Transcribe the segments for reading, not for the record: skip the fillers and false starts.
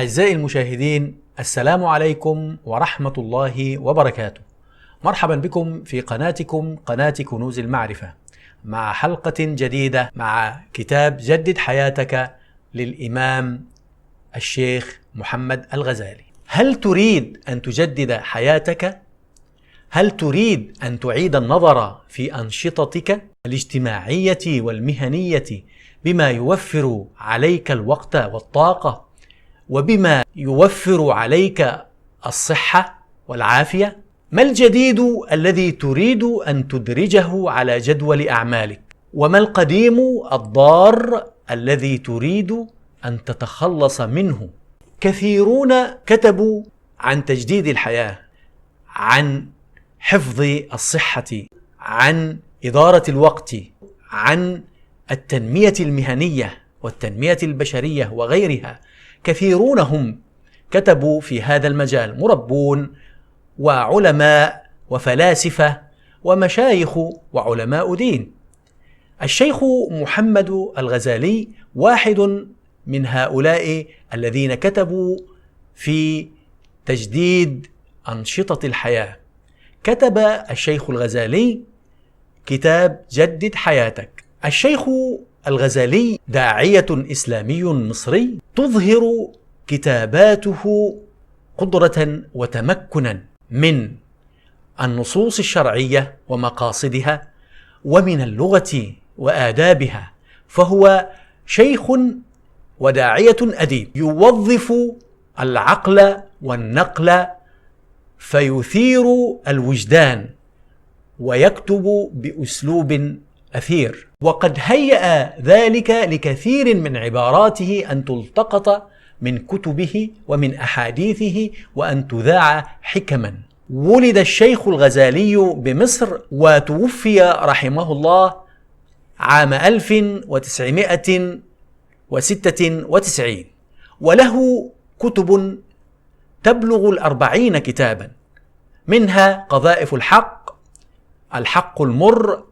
أعزائي المشاهدين، السلام عليكم ورحمة الله وبركاته. مرحبا بكم في قناتكم قناة كنوز المعرفة مع حلقة جديدة مع كتاب جدد حياتك للإمام الشيخ محمد الغزالي. هل تريد أن تجدد حياتك؟ هل تريد أن تعيد النظر في أنشطتك الاجتماعية والمهنية بما يوفر عليك الوقت والطاقة وبما يوفر عليك الصحة والعافية؟ ما الجديد الذي تريد أن تدرجه على جدول أعمالك؟ وما القديم الضار الذي تريد أن تتخلص منه؟ كثيرون كتبوا عن تجديد الحياة، عن حفظ الصحة، عن إدارة الوقت، عن التنمية المهنية والتنمية البشرية وغيرها. كثيرون هم كتبوا في هذا المجال، مربون وعلماء وفلاسفة ومشايخ وعلماء دين. الشيخ محمد الغزالي واحد من هؤلاء الذين كتبوا في تجديد أنشطة الحياة. كتب الشيخ الغزالي كتاب جدد حياتك. الشيخ الغزالي داعية إسلامي مصري تظهر كتاباته قدرة وتمكنا من النصوص الشرعية ومقاصدها ومن اللغة وآدابها، فهو شيخ وداعية أديب يوظف العقل والنقل فيثير الوجدان ويكتب بأسلوب أثير، وقد هيأ ذلك لكثير من عباراته أن تلتقط من كتبه ومن أحاديثه وأن تذاع حكما. ولد الشيخ الغزالي بمصر وتوفي رحمه الله عام 1996، وله كتب تبلغ 40 كتابا، منها قذائف الحق، الحق المر،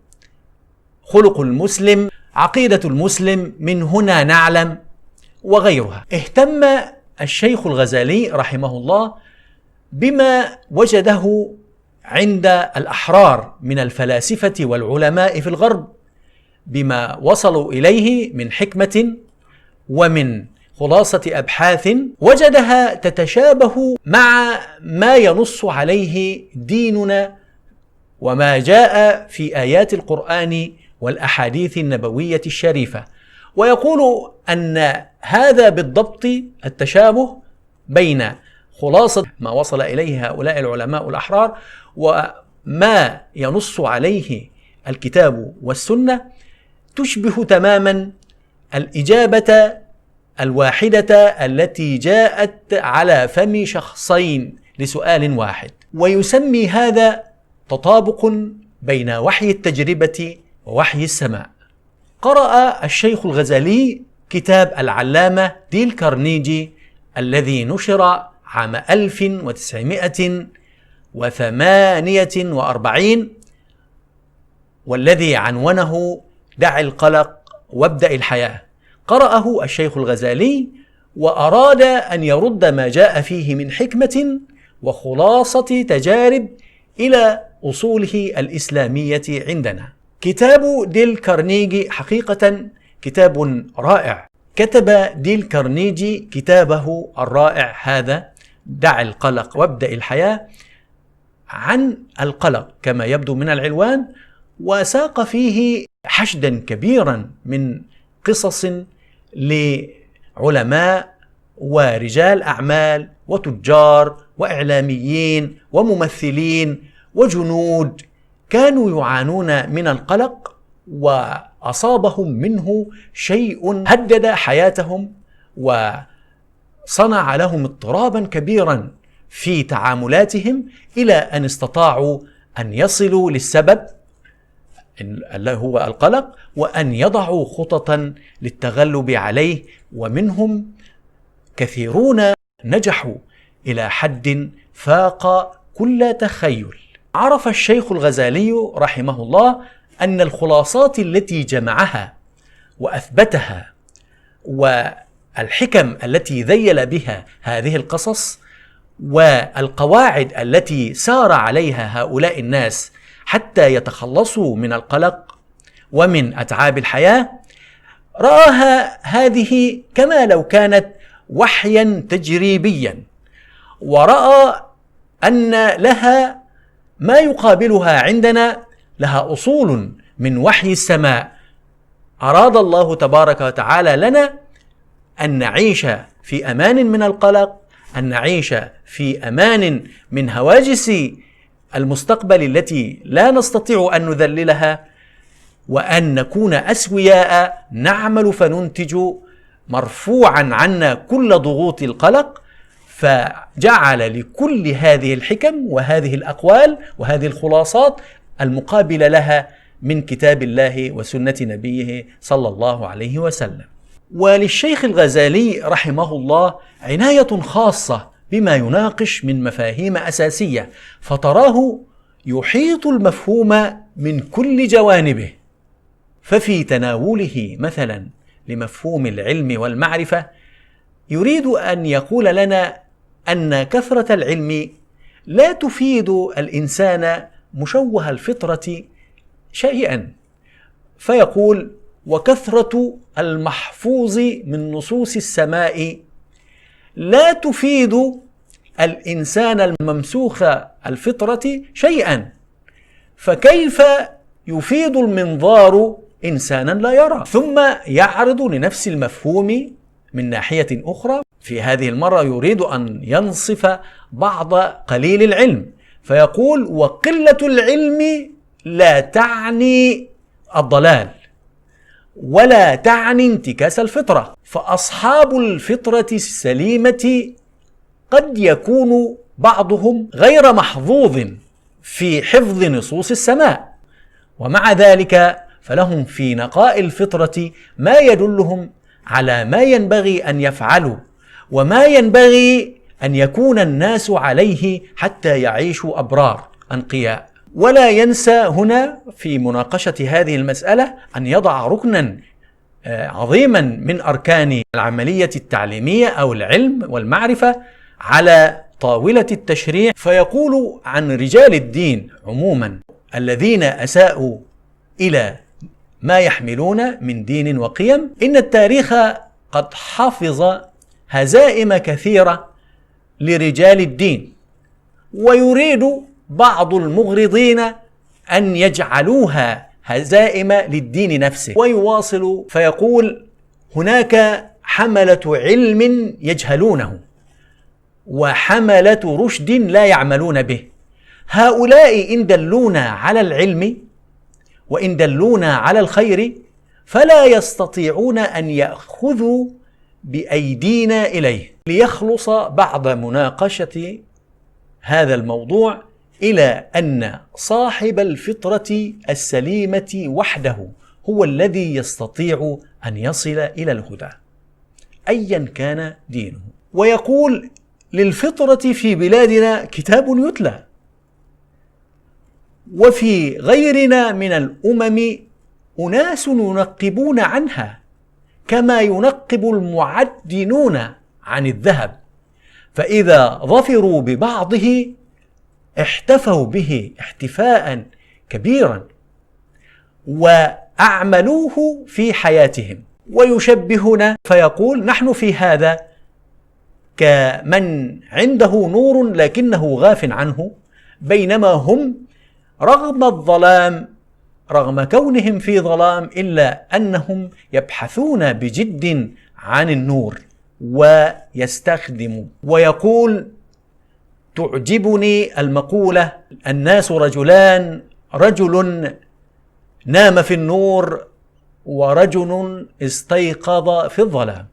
خلق المسلم، عقيدة المسلم، من هنا نعلم، وغيرها. اهتم الشيخ الغزالي رحمه الله بما وجده عند الأحرار من الفلاسفة والعلماء في الغرب، بما وصلوا إليه من حكمة ومن خلاصة أبحاث وجدها تتشابه مع ما ينص عليه ديننا وما جاء في آيات القرآن والأحاديث النبوية الشريفة، ويقول أن هذا بالضبط التشابه بين خلاصة ما وصل إليه هؤلاء العلماء الأحرار وما ينص عليه الكتاب والسنة، تشبه تماما الإجابة الواحدة التي جاءت على فم شخصين لسؤال واحد. ويسمي هذا تطابق بين وحي التجربة ووحي السماء. قرأ الشيخ الغزالي كتاب العلامة ديل كارنيجي الذي نشر عام 1948 والذي عنونه دع القلق وابدأ الحياة. قرأه الشيخ الغزالي وأراد أن يرد ما جاء فيه من حكمة وخلاصة تجارب إلى أصوله الإسلامية عندنا. كتاب ديل كارنيجي حقيقة كتاب رائع. كتب ديل كارنيجي كتابه الرائع هذا دع القلق وابدأ الحياة عن القلق كما يبدو من العنوان، وساق فيه حشدا كبيرا من قصص لعلماء ورجال أعمال وتجار وإعلاميين وممثلين وجنود كانوا يعانون من القلق وأصابهم منه شيء هدد حياتهم وصنع لهم اضطرابا كبيرا في تعاملاتهم، إلى أن استطاعوا أن يصلوا للسبب اللي هو القلق وأن يضعوا خططا للتغلب عليه، ومنهم كثيرون نجحوا إلى حد فاق كل تخيل. عرف الشيخ الغزالي رحمه الله أن الخلاصات التي جمعها وأثبتها الحكم التي ذيل بها هذه القصص والقواعد التي سار عليها هؤلاء الناس حتى يتخلصوا من القلق ومن أتعاب الحياة، رآها هذه كما لو كانت وحيا تجريبيا، ورأى أن لها ما يقابلها عندنا، لها أصول من وحي السماء. أراد الله تبارك وتعالى لنا أن نعيش في أمان من القلق، أن نعيش في أمان من هواجس المستقبل التي لا نستطيع أن نذللها، وأن نكون أسوياء نعمل فننتج مرفوعا عنا كل ضغوط القلق. فجعل لكل هذه الحكم وهذه الأقوال وهذه الخلاصات المقابل لها من كتاب الله وسنة نبيه صلى الله عليه وسلم. وللشيخ الغزالي رحمه الله عناية خاصة بما يناقش من مفاهيم أساسية، فتراه يحيط المفهوم من كل جوانبه. ففي تناوله مثلا لمفهوم العلم والمعرفة يريد أن يقول لنا أن كثرة العلم لا تفيد الإنسان مشوه الفطرة شيئا، فيقول: وكثرة المحفوظ من نصوص السماء لا تفيد الإنسان الممسوخ الفطرة شيئا، فكيف يفيد المنظار إنسانا لا يرى؟ ثم يعرض لنفس المفهوم من ناحية أخرى. في هذه المرة يريد أن ينصف بعض قليل العلم، فيقول: وقلة العلم لا تعني الضلال ولا تعني انتكاس الفطرة، فأصحاب الفطرة السليمة قد يكون بعضهم غير محظوظ في حفظ نصوص السماء، ومع ذلك فلهم في نقاء الفطرة ما يدلهم على ما ينبغي أن يفعلوا وما ينبغي أن يكون الناس عليه حتى يعيشوا أبرار أنقياء. ولا ينسى هنا في مناقشة هذه المسألة أن يضع ركنا عظيما من أركان العملية التعليمية أو العلم والمعرفة على طاولة التشريع، فيقول عن رجال الدين عموما الذين أساءوا إلى ما يحملون من دين وقيم: إن التاريخ قد حفظ هزائم كثيرة لرجال الدين، ويريد بعض المغرضين أن يجعلوها هزائم للدين نفسه. ويواصل فيقول: هناك حملة علم يجهلونه وحملة رشد لا يعملون به، هؤلاء إن دلونا على العلم وإن دلونا على الخير فلا يستطيعون أن يأخذوا بأيدينا إليه. ليخلص بعد مناقشة هذا الموضوع إلى أن صاحب الفطرة السليمة وحده هو الذي يستطيع أن يصل إلى الهدى أيا كان دينه. ويقول: للفطرة في بلادنا كتاب يتلى، وفي غيرنا من الأمم أناس ينقبون عنها كما ينقب المعدنون عن الذهب، فإذا ظفروا ببعضه احتفوا به احتفاء كبيرا وأعملوه في حياتهم. ويشبهنا فيقول: نحن في هذا كمن عنده نور لكنه غاف عنه، بينما هم رغم الظلام، رغم كونهم في ظلام، إلا أنهم يبحثون بجد عن النور ويستخدموا. ويقول: تعجبني المقولة: الناس رجلان، رجل نام في النور ورجل استيقظ في الظلام.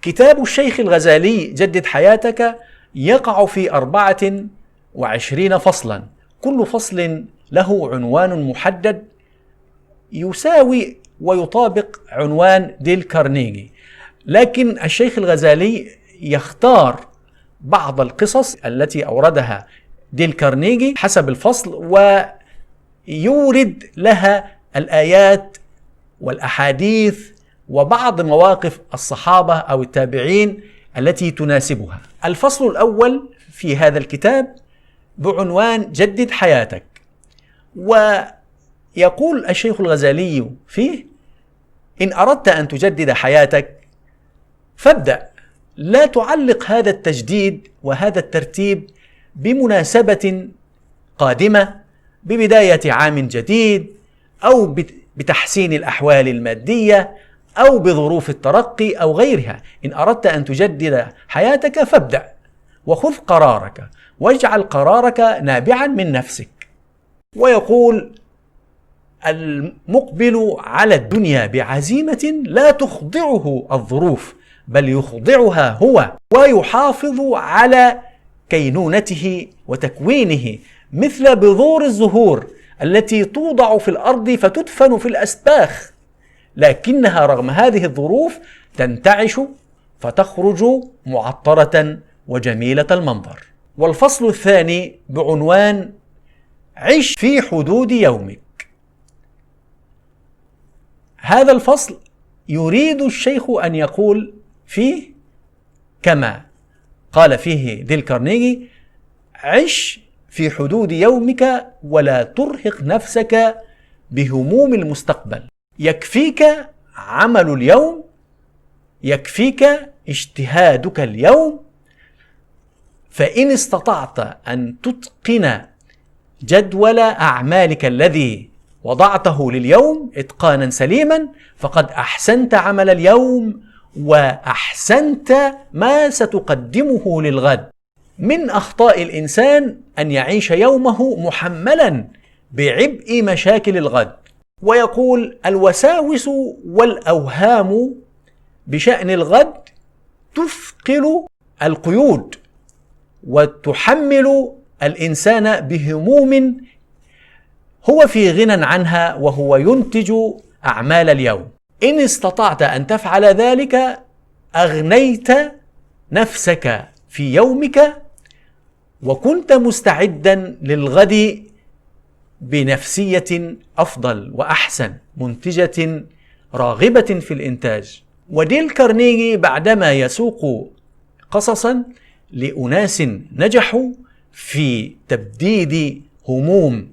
كتاب الشيخ الغزالي جدد حياتك يقع في 24 فصلا، كل فصل له عنوان محدد يساوي ويطابق عنوان ديل كارنيغي، لكن الشيخ الغزالي يختار بعض القصص التي أوردها ديل كارنيغي حسب الفصل ويورد لها الآيات والأحاديث وبعض مواقف الصحابة أو التابعين التي تناسبها. الفصل الأول في هذا الكتاب بعنوان جدد حياتك، ويقول الشيخ الغزالي فيه: إن أردت أن تجدد حياتك فابدأ، لا تعلق هذا التجديد وهذا الترتيب بمناسبة قادمة، ببداية عام جديد، أو بتحسين الأحوال المادية، أو بظروف الترقي أو غيرها. إن أردت أن تجدد حياتك فابدأ، وخذ قرارك، واجعل قرارك نابعا من نفسك. ويقول: المقبل على الدنيا بعزيمة لا تخضعه الظروف، بل يخضعها هو، ويحافظ على كينونته وتكوينه، مثل بذور الزهور التي توضع في الأرض فتدفن في الأسباخ، لكنها رغم هذه الظروف تنتعش فتخرج معطرة وجميلة المنظر. والفصل الثاني بعنوان عش في حدود يومك. هذا الفصل يريد الشيخ أن يقول فيه كما قال فيه ديل كارنيجي: عش في حدود يومك ولا ترهق نفسك بهموم المستقبل. يكفيك عمل اليوم، يكفيك اجتهادك اليوم، فإن استطعت أن تتقن جدول أعمالك الذي وضعته لليوم إتقانا سليما فقد أحسنت عمل اليوم وأحسنت ما ستقدمه للغد. من أخطاء الإنسان أن يعيش يومه محملا بعبء مشاكل الغد. ويقول: الوساوس والأوهام بشأن الغد تثقل القيود وتحمل الإنسان بهموم هو في غنى عنها وهو ينتج أعمال اليوم. إن استطعت أن تفعل ذلك أغنيت نفسك في يومك وكنت مستعدا للغد بنفسية أفضل وأحسن، منتجة راغبة في الإنتاج. وديل كارنيجي بعدما يسوق قصصا لأناس نجحوا في تبديد هموم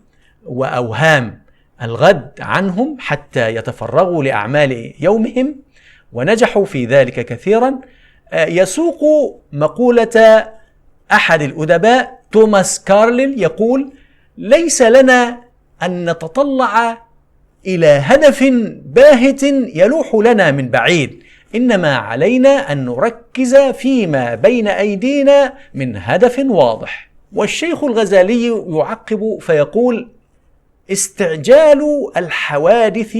وأوهام الغد عنهم حتى يتفرغوا لأعمال يومهم ونجحوا في ذلك كثيرا، يسوق مقولة أحد الأدباء توماس كارليل يقول: ليس لنا أن نتطلع إلى هدف باهت يلوح لنا من بعيد، إنما علينا أن نركز فيما بين أيدينا من هدف واضح. والشيخ الغزالي يعقب فيقول: استعجال الحوادث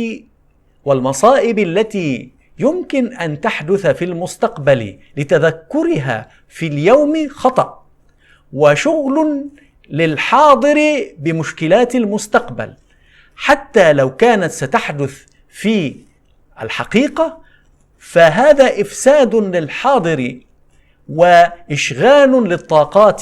والمصائب التي يمكن أن تحدث في المستقبل لتذكرها في اليوم خطأ، وشغل للحاضر بمشكلات المستقبل حتى لو كانت ستحدث في الحقيقة، فهذا إفساد للحاضر وإشغال للطاقات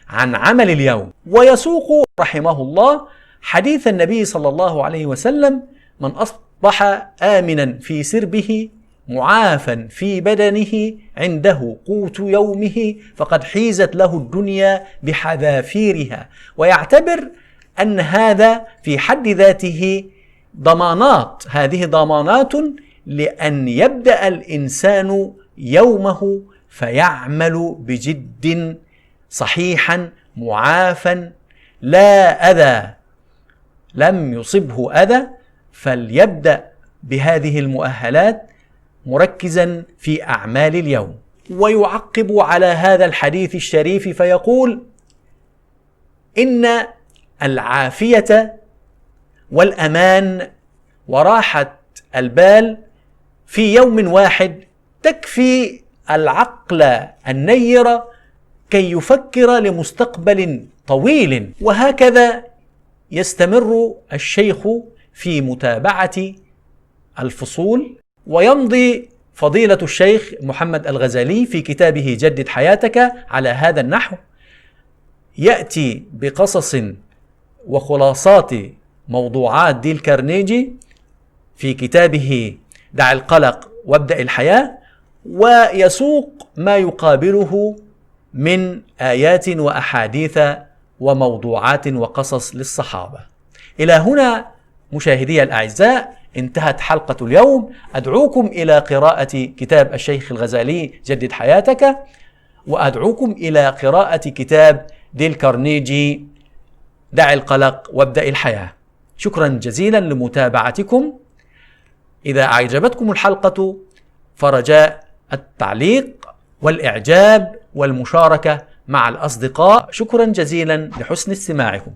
عن عمل اليوم. ويسوق رحمه الله حديث النبي صلى الله عليه وسلم: من أصبح آمنا في سربه معافا في بدنه عنده قوت يومه فقد حيزت له الدنيا بحذافيرها. ويعتبر أن هذا في حد ذاته ضمانات، هذه ضمانات لأن يبدأ الإنسان يومه فيعمل بجد صحيحا معافا لا أذى لم يصبه أذى، فليبدأ بهذه المؤهلات مركزا في أعمال اليوم. ويعقب على هذا الحديث الشريف فيقول: إن العافية والأمان وراحة البال في يوم واحد تكفي العقل النير كي يفكر لمستقبل طويل. وهكذا يستمر الشيخ في متابعة الفصول. ويمضي فضيلة الشيخ محمد الغزالي في كتابه جدد حياتك على هذا النحو، يأتي بقصص وخلاصات موضوعات ديل كارنيجي في كتابه دع القلق وابدأ الحياة، ويسوق ما يقابله من آيات وأحاديث وموضوعات وقصص للصحابة. إلى هنا مشاهدي الأعزاء انتهت حلقة اليوم. أدعوكم إلى قراءة كتاب الشيخ الغزالي جدد حياتك، وأدعوكم إلى قراءة كتاب ديل كارنيجي دع القلق وابدأ الحياة. شكرا جزيلا لمتابعتكم. إذا أعجبتكم الحلقة فرجاء التعليق والإعجاب والمشاركة مع الأصدقاء. شكرا جزيلا لحسن استماعكم.